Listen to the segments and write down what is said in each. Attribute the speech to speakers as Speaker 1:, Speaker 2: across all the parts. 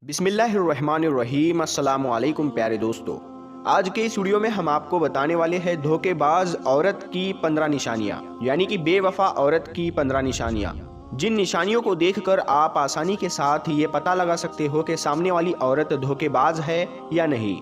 Speaker 1: बिस्मिल्लाहिर्रहमानिर्रहीम। अस्सलामु अलैकुम प्यारे दोस्तों, आज के इस वीडियो में हम आपको बताने वाले हैं धोखेबाज औरत की 15 निशानियां, यानी कि बेवफा औरत की 15 निशानियां, जिन निशानियों को देखकर आप आसानी के साथ ये पता लगा सकते हो कि सामने वाली औरत धोखेबाज है या नहीं।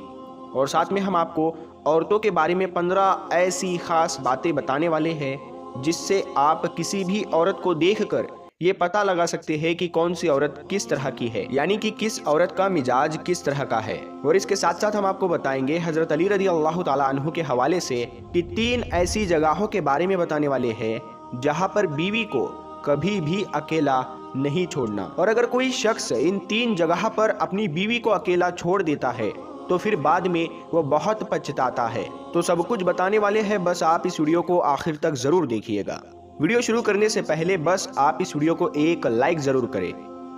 Speaker 1: और साथ में हम आपको औरतों के बारे में 15 ऐसी खास बातें बताने वाले हैं जिससे आप किसी भी औरत को देखकर ये पता लगा सकते हैं कि कौन सी औरत किस तरह की है, यानी कि किस औरत का मिजाज किस तरह का है। और इसके साथ साथ हम आपको बताएंगे हजरत अली रज़ी अल्लाह ताला अन्हु के हवाले से कि 3 ऐसी जगहों के बारे में बताने वाले हैं जहां पर बीवी को कभी भी अकेला नहीं छोड़ना। और अगर कोई शख्स इन 3 जगह पर अपनी बीवी को अकेला छोड़ देता है तो फिर बाद में वो बहुत पछताता है। तो सब कुछ बताने वाले हैं, बस आप इस वीडियो को आखिर तक जरूर देखिएगा। वीडियो शुरू करने से पहले बस आप इस वीडियो को एक लाइक जरूर करें।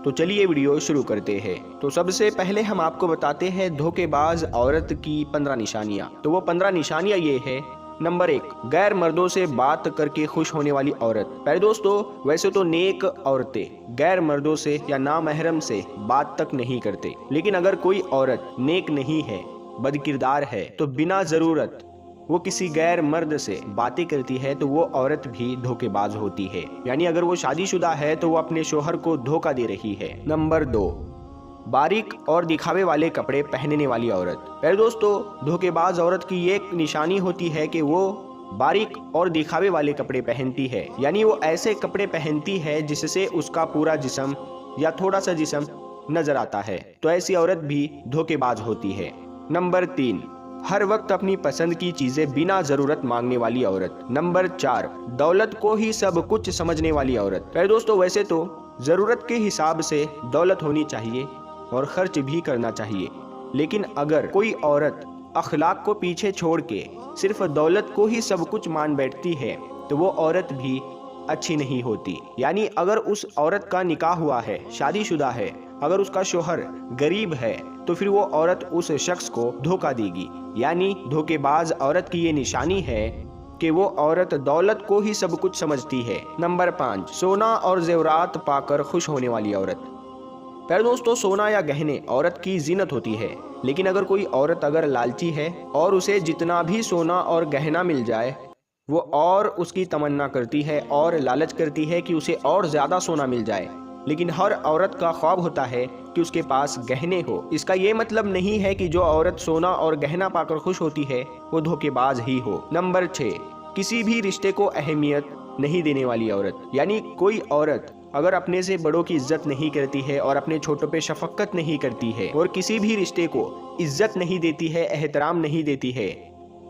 Speaker 1: तो चलिए वीडियो शुरू करते हैं। तो सबसे पहले हम आपको बताते हैं धोखेबाज औरत की 15 निशानियां। तो वो 15 निशानियां ये है। नंबर 1, गैर मर्दों से बात करके खुश होने वाली औरत। पहले दोस्तों, वैसे तो नेक औरतें गैर मर्दों से या नामहरम से बात तक नहीं करते, लेकिन अगर कोई औरत नेक नहीं है, बदकिरदार है, तो बिना जरूरत वो किसी गैर मर्द से बातें करती है तो वो औरत भी धोखेबाज होती है, यानी अगर वो शादीशुदा है तो वो अपने शोहर को धोखा दे रही है। नंबर 2, बारीक और दिखावे वाले कपड़े पहनने वाली औरत। पहले दोस्तों, धोखेबाज औरत की एक निशानी होती है कि वो बारीक और दिखावे वाले कपड़े पहनती है, यानी वो ऐसे कपड़े पहनती है जिससे उसका पूरा जिस्म या थोड़ा सा जिस्म नजर आता है, तो ऐसी औरत भी धोखेबाज होती है। नंबर 3, हर वक्त अपनी पसंद की चीजें बिना जरूरत मांगने वाली औरत। नंबर 4, दौलत को ही सब कुछ समझने वाली औरत। पहले दोस्तों, वैसे तो जरूरत के हिसाब से दौलत होनी चाहिए और खर्च भी करना चाहिए, लेकिन अगर कोई औरत अखलाक को पीछे छोड़ के सिर्फ दौलत को ही सब कुछ मान बैठती है तो वो औरत भी अच्छी नहीं होती। यानी अगर उस औरत का निकाह हुआ है, शादीशुदा है, अगर उसका शोहर गरीब है तो फिर वो औरत उस शख्स को धोखा देगी। यानी धोखेबाज औरत की ये निशानी है कि वो औरत दौलत को ही सब कुछ समझती है। नंबर 5, सोना और जेवरात पाकर खुश होने वाली औरत। पहले दोस्तों, सोना या गहने औरत की जीनत होती है, लेकिन अगर कोई औरत अगर लालची है और उसे जितना भी सोना और गहना मिल जाए वो और उसकी तमन्ना करती है और लालच करती है कि उसे और ज्यादा सोना मिल जाए, लेकिन हर औरत का ख्वाब होता है कि उसके पास गहने हो। इसका ये मतलब नहीं है कि जो औरत सोना और गहना पाकर खुश होती है वो धोखेबाज ही हो। नंबर 6, किसी भी रिश्ते को अहमियत नहीं देने वाली औरत। यानी कोई औरत अगर अपने से बड़ों की इज्जत नहीं करती है और अपने छोटों पे शफकत नहीं करती है और किसी भी रिश्ते को इज्जत नहीं देती है, एहतराम नहीं देती है,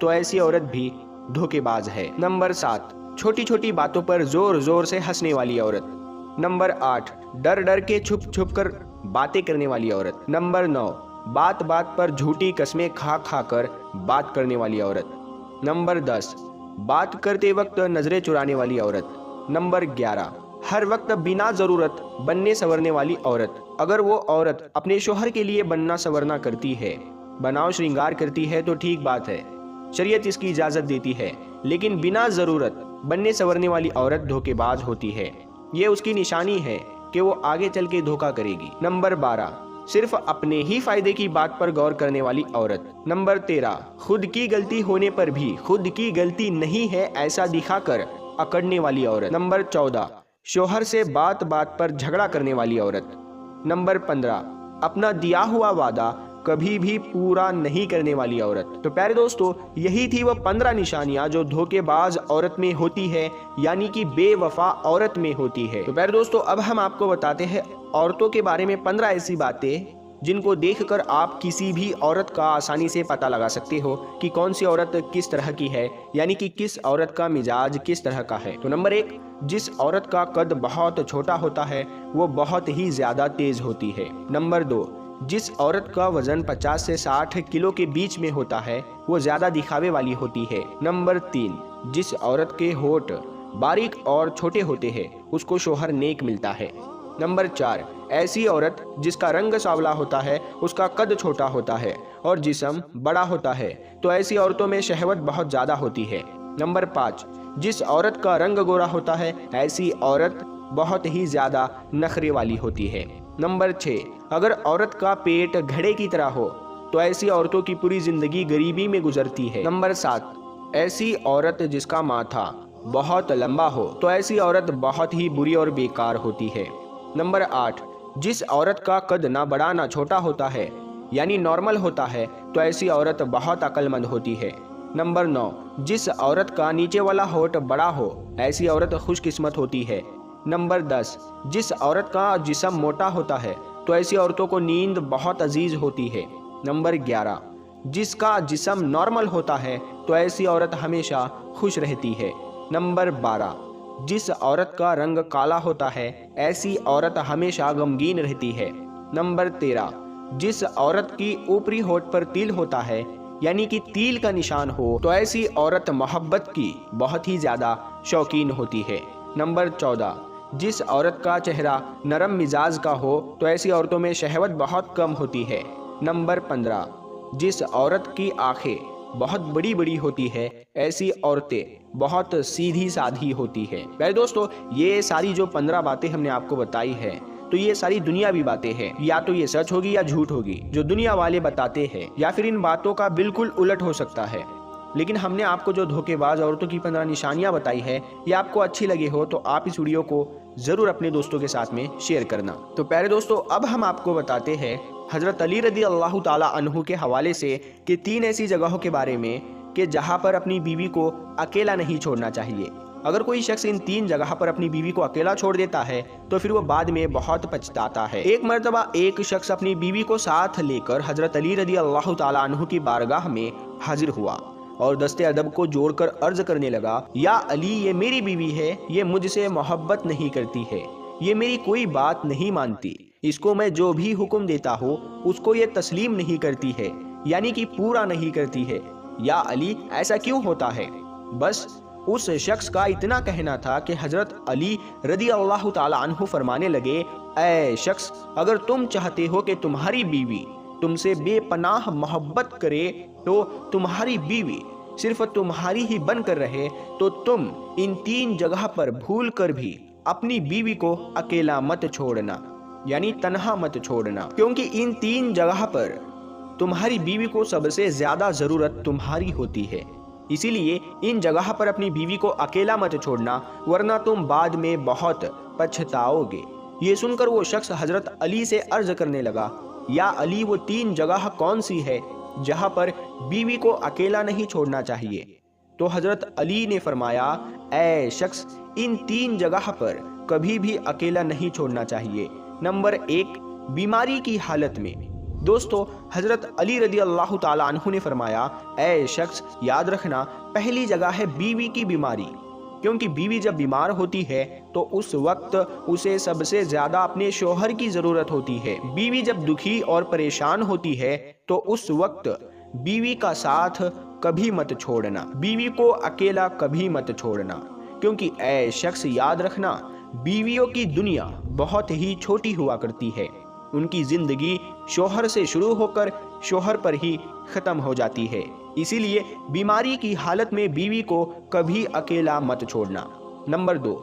Speaker 1: तो ऐसी औरत भी धोखेबाज है। नंबर 7, छोटी छोटी बातों पर जोर जोर से हंसने वाली औरत। नंबर 8, डर डर के छुप छुप कर बातें करने वाली औरत। नंबर 9, बात बात पर झूठी कस्में खा खा कर बात करने वाली औरत। नंबर 10, बात करते वक्त नजरें चुराने वाली औरत। नंबर 11, हर वक्त बिना जरूरत बनने संवरने वाली औरत। अगर वो औरत अपने शोहर के लिए बनना संवरना करती है, बनाव श्रृंगार करती है तो ठीक बात है, शरीयत इसकी इजाजत देती है, लेकिन बिना जरूरत बनने संवरने वाली औरत धोखेबाज होती है। ये उसकी निशानी है कि वो आगे चल के धोखा करेगी। नंबर 12, सिर्फ अपने ही फायदे की बात पर गौर करने वाली औरत। नंबर 13, खुद की गलती होने पर भी खुद की गलती नहीं है ऐसा दिखाकर अकड़ने वाली औरत। नंबर 14, शोहर से बात बात पर झगड़ा करने वाली औरत। नंबर 15, अपना दिया हुआ वादा कभी भी पूरा नहीं करने वाली औरत। तो प्यारे दोस्तों, यही थी वह 15 निशानियां जो धोखेबाज औरत में होती है, यानी कि बेवफा औरत में होती है। तो प्यारे दोस्तों, अब हम आपको बताते हैं औरतों के बारे में 15 ऐसी बातें जिनको देखकर आप किसी भी औरत का आसानी से पता लगा सकते हो कि कौन सी औरत किस तरह की है, यानी कि किस औरत का मिजाज किस तरह का है। तो नंबर 1, जिस औरत का कद बहुत छोटा होता है वो बहुत ही ज्यादा तेज होती है। नंबर 2, जिस औरत का वजन 50 से 60 किलो के बीच में होता है वो ज्यादा दिखावे वाली होती है। नंबर 3, जिस औरत के होठ बारीक और छोटे होते हैं उसको शोहर नेक मिलता है। नंबर 4, ऐसी औरत जिसका रंग सांवला होता है, उसका कद छोटा होता है और जिस्म बड़ा होता है, तो ऐसी औरतों में शहवत बहुत ज्यादा होती है। नंबर 5, जिस औरत का रंग गोरा होता है ऐसी औरत बहुत ही ज्यादा नखरे वाली होती है। नंबर 6, अगर औरत का पेट घड़े की तरह हो तो ऐसी औरतों की पूरी जिंदगी गरीबी में गुजरती है। नंबर 7, ऐसी औरत जिसका माथा बहुत लंबा हो तो ऐसी औरत बहुत ही बुरी और बेकार होती है। नंबर 8, जिस औरत का कद ना बड़ा ना छोटा होता है यानी नॉर्मल होता है तो ऐसी औरत बहुत अक्लमंद होती है। नंबर 9, जिस औरत का नीचे वाला होठ बड़ा हो ऐसी औरत खुशकिस्मत होती है। नंबर 10, जिस औरत का जिस्म मोटा होता है तो ऐसी औरतों को नींद बहुत अजीज होती है। नंबर 11, जिसका जिस्म नॉर्मल होता है तो ऐसी औरत हमेशा खुश रहती है। नंबर 12, जिस औरत का रंग काला होता है ऐसी औरत हमेशा गमगीन रहती है। नंबर 13, जिस औरत की ऊपरी होठ पर तिल होता है यानी कि तिल का निशान हो तो ऐसी औरत मोहब्बत की बहुत ही ज़्यादा शौकीन होती है। नंबर 14, जिस औरत का चेहरा नरम मिजाज का हो तो ऐसी औरतों में शहवत बहुत कम होती है। नंबर 15, जिस औरत की आंखें बहुत बड़ी बड़ी होती है ऐसी औरतें बहुत सीधी साधी होती है। प्यारे दोस्तों, ये सारी जो 15 बातें हमने आपको बताई है तो ये सारी दुनियावी बातें हैं, या तो ये सच होगी या झूठ होगी जो दुनिया वाले बताते हैं, या फिर इन बातों का बिल्कुल उलट हो सकता है। लेकिन हमने आपको जो धोखेबाज औरतों की 15 निशानियां बताई है ये आपको अच्छी लगी हो तो आप इस वीडियो को जरूर अपने दोस्तों के साथ में शेयर करना। तो प्यारे दोस्तों, अब हम आपको बताते हैं हजरत अली रदी अल्लाह ताला अन्हु के हवाले से कि 3 ऐसी जगहों के बारे में कि जहां पर अपनी बीवी को अकेला नहीं छोड़ना चाहिए। अगर कोई शख्स इन 3 जगह पर अपनी बीवी को अकेला छोड़ देता है तो फिर वो बाद में बहुत पछताता है। एक मर्तबा एक शख्स अपनी बीवी को साथ लेकर हजरत अली रदी अल्लाह ताला अन्हु की बारगाह में हाजिर हुआ और दस्ते अदब को जोड़कर अर्ज करने लगा, या अली, ये मेरी बीवी है, ये मुझसे मोहब्बत नहीं करती है, ये मेरी कोई बात नहीं मानती, इसको मैं जो भी हुक्म देता हूँ उसको ये तस्लीम नहीं करती है, यानी कि पूरा नहीं करती है। या अली, ऐसा क्यों होता है? बस उस शख्स का इतना कहना था कि हजरत अली रदी अल्लाह ताला अन्हु फरमाने लगे, ऐ शख्स, अगर तुम चाहते हो कि तुम्हारी बीवी तुमसे बेपनाह मोहब्बत करे तो तुम्हारी बीवी सिर्फ तुम्हारी ही बनकर रहे तो तुम इन 3 जगह पर भूल कर भी अपनी बीवी को अकेला मत छोड़ना, यानी तन्हा मत छोड़ना, क्योंकि इन 3 जगह पर तुम्हारी बीवी को सबसे ज्यादा जरूरत तुम्हारी होती है। इसीलिए इन जगह पर अपनी बीवी को अकेला मत छोड़ना, वरना तुम बाद में बहुत पछताओगे। ये सुनकर वो शख्स हजरत अली से अर्ज करने लगा, या अली, वो 3 जगह कौन सी है जहां पर बीवी को अकेला नहीं छोड़ना चाहिए? तो हजरत अली ने फरमाया, ऐ शख्स, इन 3 जगह पर कभी भी अकेला नहीं छोड़ना चाहिए। नंबर 1, बीमारी की हालत में। दोस्तों, हजरत अली रदी अल्लाह ताला अन्हु ने फरमाया, ऐ शख्स, याद रखना, पहली जगह है बीवी की बीमारी, क्योंकि बीवी जब बीमार होती है तो उस वक्त उसे सबसे ज्यादा अपने शोहर की जरूरत होती है। बीवी जब दुखी और परेशान होती है तो उस वक्त बीवी का साथ कभी मत छोड़ना, बीवी को अकेला कभी मत छोड़ना, क्योंकि ऐ शख्स, याद रखना, बीवियों की दुनिया बहुत ही छोटी हुआ करती है। उनकी जिंदगी शोहर से शुरू होकर शोहर पर ही खत्म हो जाती है। इसीलिए बीमारी की हालत में बीवी को कभी अकेला मत छोड़ना। नंबर 2,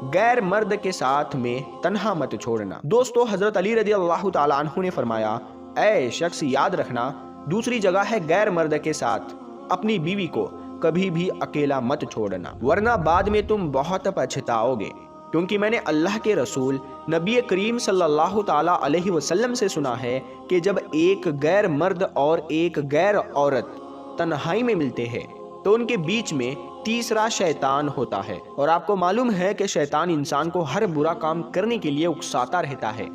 Speaker 1: गैर मर्द के साथ में तन्हा मत छोड़ना। दोस्तों, हजरत अली रदी अल्लाह ताला अन्हु ने फरमाया, ऐ शख्स, याद रखना, दूसरी जगह है गैर मर्द के साथ अपनी बीवी को कभी भी अकेला मत छोड़ना, वरना बाद में तुम बहुत पछताओगे। क्योंकि मैंने अल्लाह के रसूल नबी करीम सल्लल्लाहु ताला अलैहि वसल्लम से सुना है कि जब एक गैर मर्द और एक गैर औरत तन्हाई में मिलते हैं तो उनके बीच में तीसरा शैतान होता है। और आपको मालूम है कि शैतान इंसान को हर बुरा काम करने के लिए उकसाता रहता है।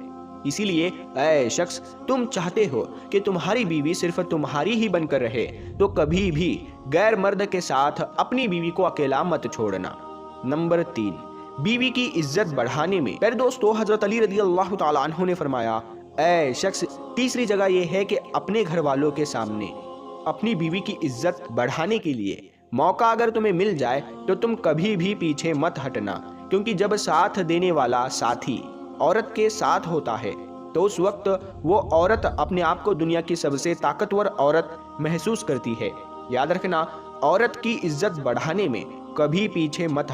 Speaker 1: इसीलिए ऐ शख्स, तुम चाहते हो कि तुम्हारी बीवी सिर्फ तुम्हारी ही बनकर रहे तो कभी भी गैर मर्द के साथ अपनी बीवी को अकेला मत छोड़ना। नंबर 3, बीवी की इज्जत बढ़ाने में। फिर दोस्तों, हजरत अली रदी अल्लाह ताला अन्हु ने फरमाया, ऐ शख्स, तीसरी जगह यह है कि अपने घर वालों के सामने अपनी बीवी की इज्जत बढ़ाने के लिए मौका अगर तुम्हें मिल जाए तो तुम कभी भी पीछे मत हटना, क्योंकि जब साथ देने वाला साथी औरत के साथ होता है तो उस वक्त वो औरत अपने आप को दुनिया की सबसे ताकतवर औरत महसूस करती है। याद रखना, औरत की इज्जत बढ़ाने में कभी पीछे मत